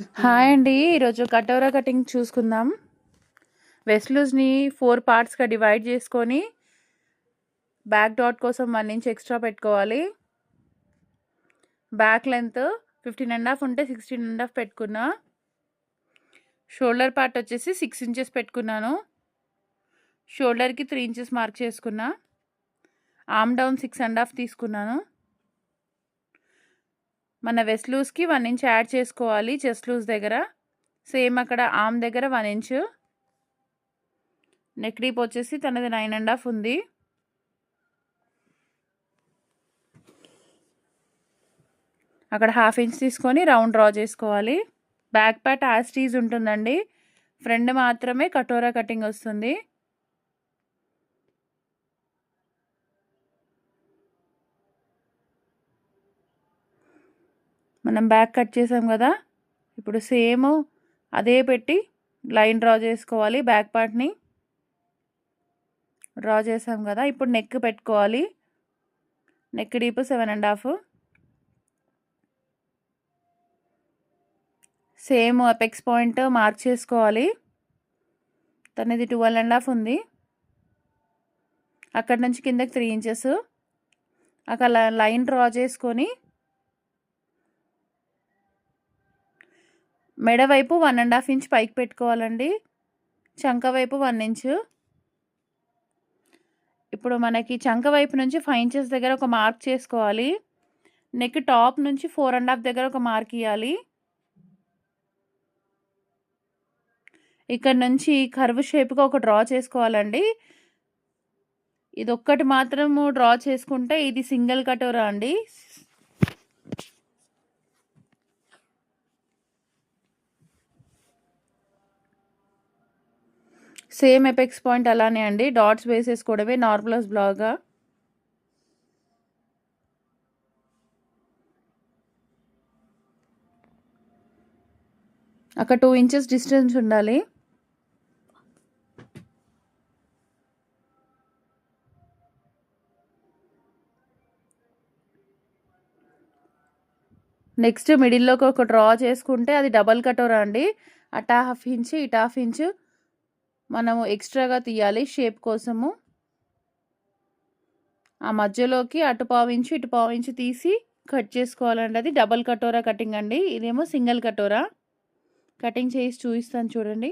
Hi అండి. ఈరోజు కటోరా cutting చూసుకుందాం. వెస్ట్ లూజ్ని 4 పార్ట్స్గా డివైడ్ చేసుకొని బ్యాక్ డాట్ కోసం 1 ఇంచ్ ఎక్స్ట్రా పెట్టుకోవాలి. బ్యాక్ లెంత్ 15.5 ఉంటే 16.5 పెట్టుకున్నా. షోల్డర్ పార్ట్ వచ్చేసి 6 ఇంచెస్ పెట్టుకున్నాను. షోల్డర్కి 3 ఇంచెస్ మార్క్ చేసుకున్నా. ఆర్మ్ డౌన్ 6.5 తీసుకున్నాను. మన వెస్ట్ లూజ్కి 1 ఇంచ్ యాడ్ చేసుకోవాలి. చెస్ట్ లూజ్ దగ్గర సేమ్ అక్కడ ఆర్మ్ దగ్గర 1 ఇంచ్. నెక్ డీప్ వచ్చేసి తనది 9.5 ఉంది. అక్కడ 1/2 ఇంచ్ తీసుకొని రౌండ్ డ్రా చేసుకోవాలి. బ్యాక్ పార్ట్ యాస్టీజ్ ఉంటుందండి. ఫ్రంట్ మాత్రమే కటోరా కటింగ్ వస్తుంది. మనం బ్యాక్ కట్ చేసాం కదా, ఇప్పుడు సేమ్ అదే పెట్టి లైన్ డ్రా చేసుకోవాలి. బ్యాక్ పార్ట్ని డ్రా చేసాం కదా, ఇప్పుడు నెక్ పెట్టుకోవాలి. Neck deep 7.5. Same apex point mark చేసుకోవాలి. తనది 12.5 ఉంది. అక్కడ నుంచి కిందకి 3 ఇంచెస్. అక్కడ లైన్ డ్రా చేసుకొని మెడ వైపు 1.5 ఇంచ్ పైకి పెట్టుకోవాలండి. చంక వైపు 1 ఇంచ్. ఇప్పుడు మనకి చంక వైపు నుంచి 5 ఇంచెస్ దగ్గర ఒక మార్క్ చేసుకోవాలి. నెక్ టాప్ నుంచి 4.5 దగ్గర ఒక మార్క్ ఇవ్వాలి. ఇక్కడ నుంచి కర్వ్ షేప్గా ఒక డ్రా చేసుకోవాలండి. ఇది ఒక్కటి మాత్రము డ్రా చేసుకుంటే ఇది సింగిల్ కటోరా అండి. సేమ్ ఎపెక్స్ పాయింట్ అలానే అండి. డాట్స్ వేసేసుకోవడమే నార్మల్ బ్లాగా. అక్కడ 2 ఇంచెస్ డిస్టెన్స్ ఉండాలి. నెక్స్ట్ మిడిల్లోకి ఒక డ్రా చేసుకుంటే అది డబల్ కటోరా అండి. అటా 1/2 ఇంచ్ ఇటా 1/2 ఇంచ్ మనము ఎక్స్ట్రాగా తీయాలి షేప్ కోసము. ఆ మధ్యలోకి అటు 1/2 ఇంచ్ ఇటు 1/2 ఇంచ్ తీసి కట్ చేసుకోవాలండి. అది డబల్ కటోరా కటింగ్ అండి. ఇదేమో సింగిల్ కటోరా. కటింగ్ చేసి చూపిస్తాను చూడండి.